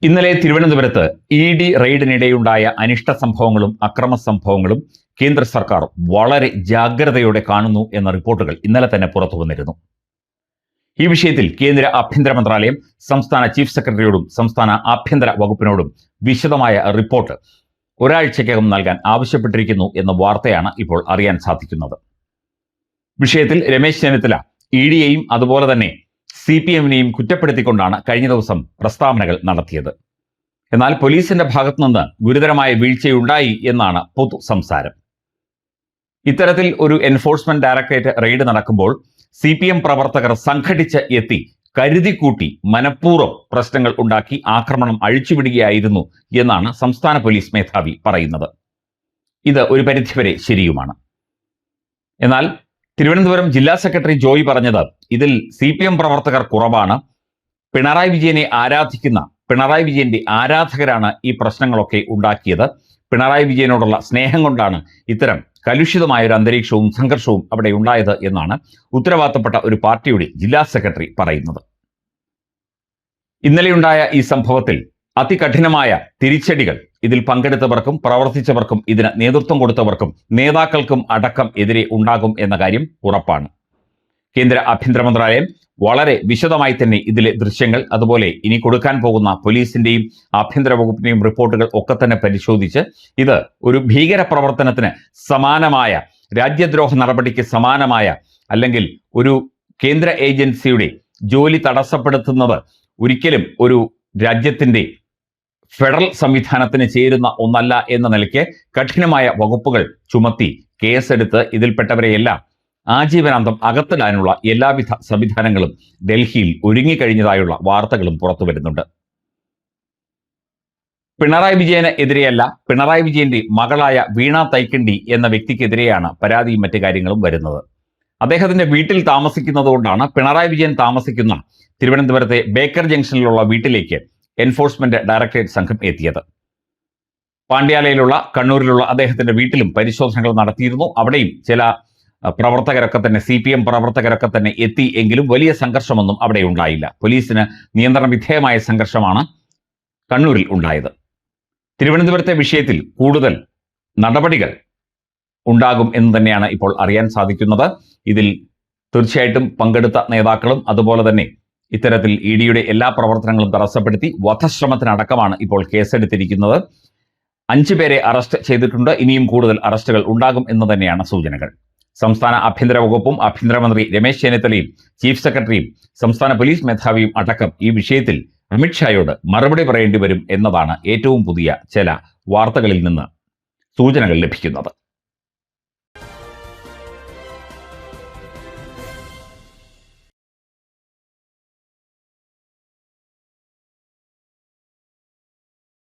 ഇന്നലെ തിരുവനന്തപുരത്ത് ഇ.ഡി. റെയ്ഡിനിടെയുണ്ടായ അനിഷ്ട സംഭവങ്ങളും അക്രമ സംഭവങ്ങളും കേന്ദ്ര സർക്കാർ വളരെ ജാഗ്രതയോടെ കാണുന്നു എന്ന റിപ്പോർട്ടുകൾ ഇന്നലെ തന്നെ പുറത്തു വന്നിരുന്നു. ഈ വിഷയത്തിൽ കേന്ദ്ര ആഭ്യന്തര മന്ത്രാലയം സംസ്ഥാന ചീഫ് സെക്രട്ടറിയോടും സംസ്ഥാന ആഭ്യന്തര വകുപ്പിനോടും വിശദമായ റിപ്പോർട്ട് ഒരാഴ്ചയ്ക്കകം നൽകാൻ ആവശ്യപ്പെട്ടിരിക്കുന്നു എന്ന വാർത്തയാണ് ഇപ്പോൾ അറിയാൻ സാധിക്കുന്നത്. വിഷയത്തിൽ രമേശ് ചെന്നിത്തല ഇ.ഡിയെയും അതുപോലെ തന്നെ CPM-നെയും കുറ്റപ്പെടുത്തിക്കൊണ്ടാണ് കഴിഞ്ഞ ദിവസം പ്രസ്താവനകൾ നടത്തിയത്. എന്നാൽ പോലീസിന്റെ ഭാഗത്തുനിന്ന് ഗുരുതരമായ വീഴ്ചയുണ്ടായി എന്നാണ് പൊതു സംസാരം. ഇത്തരത്തിൽ ഒരു എൻഫോഴ്സ്മെന്റ് ഡയറക്ടറേറ്റ് റെയ്ഡ് നടക്കുമ്പോൾ CPM പ്രവർത്തകർ സംഘടിച്ച് എത്തി കരുതിക്കൂട്ടി മനഃപൂർവ്വം പ്രശ്നങ്ങൾ ഉണ്ടാക്കി ആക്രമണം അഴിച്ചുവിടുകയായിരുന്നു എന്നാണ് സംസ്ഥാന പോലീസ് മേധാവി പറയുന്നത്. ഇത് ഒരു പരിധിവരെ ശരിയുമാണ്. എന്നാൽ തിരുവനന്തപുരം ജില്ലാ സെക്രട്ടറി ജോയ് പറഞ്ഞത് ഇതിൽ CPM പ്രവർത്തകർ കുറവാണ്, പിണറായി വിജയനെ ആരാധിക്കുന്ന പിണറായി വിജയന്റെ ആരാധകരാണ് ഈ പ്രശ്നങ്ങളൊക്കെ ഉണ്ടാക്കിയത്, പിണറായി വിജയനോടുള്ള സ്നേഹം കൊണ്ടാണ് ഇത്തരം കലുഷിതമായ ഒരു അന്തരീക്ഷവും സംഘർഷവും അവിടെ ഉണ്ടായത് എന്നാണ് ഉത്തരവാദിത്തപ്പെട്ട ഒരു പാർട്ടിയുടെ ജില്ലാ സെക്രട്ടറി പറയുന്നത്. ഇന്നലെയുണ്ടായ ഈ സംഭവത്തിൽ അതികഠിനമായ തിരിച്ചടികൾ ഇതിൽ പങ്കെടുത്തവർക്കും പ്രവർത്തിച്ചവർക്കും ഇതിന് നേതൃത്വം കൊടുത്തവർക്കും നേതാക്കൾക്കും അടക്കം എതിരെ ഉണ്ടാകും എന്ന കാര്യം ഉറപ്പാണ്. കേന്ദ്ര ആഭ്യന്തര മന്ത്രാലയം വളരെ വിശദമായി തന്നെ ഇതിലെ ദൃശ്യങ്ങൾ അതുപോലെ ഇനി കൊടുക്കാൻ പോകുന്ന പോലീസിന്റെയും ആഭ്യന്തര വകുപ്പിന്റെയും റിപ്പോർട്ടുകൾ ഒക്കെ തന്നെ പരിശോധിച്ച് ഇത് ഒരു ഭീകര പ്രവർത്തനത്തിന് സമാനമായ, രാജ്യദ്രോഹ നടപടിക്ക് സമാനമായ, അല്ലെങ്കിൽ ഒരു കേന്ദ്ര ഏജൻസിയുടെ ജോലി തടസ്സപ്പെടുത്തുന്നത് ഒരിക്കലും ഒരു രാജ്യത്തിന്റെ ഫെഡറൽ സംവിധാനത്തിന് ചേരുന്ന ഒന്നല്ല എന്ന നിലയ്ക്ക് കഠിനമായ വകുപ്പുകൾ ചുമത്തി കേസെടുത്ത് ഇതിൽപ്പെട്ടവരെയെല്ലാം ആജീവനാന്തം അകത്തിടാനുള്ള എല്ലാവിധ സംവിധാനങ്ങളും ഡൽഹിയിൽ ഒരുങ്ങിക്കഴിഞ്ഞതായുള്ള വാർത്തകളും പുറത്തു വരുന്നുണ്ട്. പിണറായി വിജയന് എതിരെയല്ല, പിണറായി വിജയന്റെ മകളായ വീണ തൈക്കണ്ടി എന്ന വ്യക്തിക്കെതിരെയാണ് പരാതിയും മറ്റു കാര്യങ്ങളും വരുന്നത്. അദ്ദേഹത്തിന്റെ വീട്ടിൽ താമസിക്കുന്നത് കൊണ്ടാണ് പിണറായി വിജയൻ താമസിക്കുന്ന തിരുവനന്തപുരത്തെ ബേക്കർ ജംഗ്ഷനിലുള്ള വീട്ടിലേക്ക് എൻഫോഴ്സ്മെന്റ് ഡയറക്ടറേറ്റ് സംഘം എത്തിയത്. പാണ്ഡ്യാലയിലുള്ള കണ്ണൂരിലുള്ള അദ്ദേഹത്തിന്റെ വീട്ടിലും പരിശോധനകൾ നടത്തിയിരുന്നു. അവിടെയും ചില പ്രവർത്തകരൊക്കെ തന്നെ CPM പ്രവർത്തകരൊക്കെ തന്നെ എത്തി എങ്കിലും വലിയ സംഘർഷമൊന്നും അവിടെ ഉണ്ടായില്ല. പോലീസിന് നിയന്ത്രണ വിധേയമായ സംഘർഷമാണ് കണ്ണൂരിൽ ഉണ്ടായത്. തിരുവനന്തപുരത്തെ വിഷയത്തിൽ കൂടുതൽ നടപടികൾ ഉണ്ടാകും എന്ന് തന്നെയാണ് ഇപ്പോൾ അറിയാൻ സാധിക്കുന്നത്. ഇതിൽ തീർച്ചയായിട്ടും പങ്കെടുത്ത നേതാക്കളും അതുപോലെ തന്നെ ഇത്തരത്തിൽ ഇ.ഡിയുടെ എല്ലാ പ്രവർത്തനങ്ങളും തടസ്സപ്പെടുത്തി വധശ്രമത്തിനടക്കമാണ് ഇപ്പോൾ കേസെടുത്തിരിക്കുന്നത്. 5 പേരെ അറസ്റ്റ് ചെയ്തിട്ടുണ്ട്. ഇനിയും കൂടുതൽ അറസ്റ്റുകൾ ഉണ്ടാകും എന്ന് തന്നെയാണ് സൂചനകൾ. സംസ്ഥാന ആഭ്യന്തര വകുപ്പും ആഭ്യന്തരമന്ത്രി രമേശ് ചെന്നിത്തലയും ചീഫ് സെക്രട്ടറിയും സംസ്ഥാന പോലീസ് മേധാവിയും അടക്കം ഈ വിഷയത്തിൽ അമിത്ഷായോട് മറുപടി പറയേണ്ടി വരും എന്നതാണ് ഏറ്റവും പുതിയ ചില വാർത്തകളിൽ നിന്ന് സൂചനകൾ ലഭിക്കുന്നത്.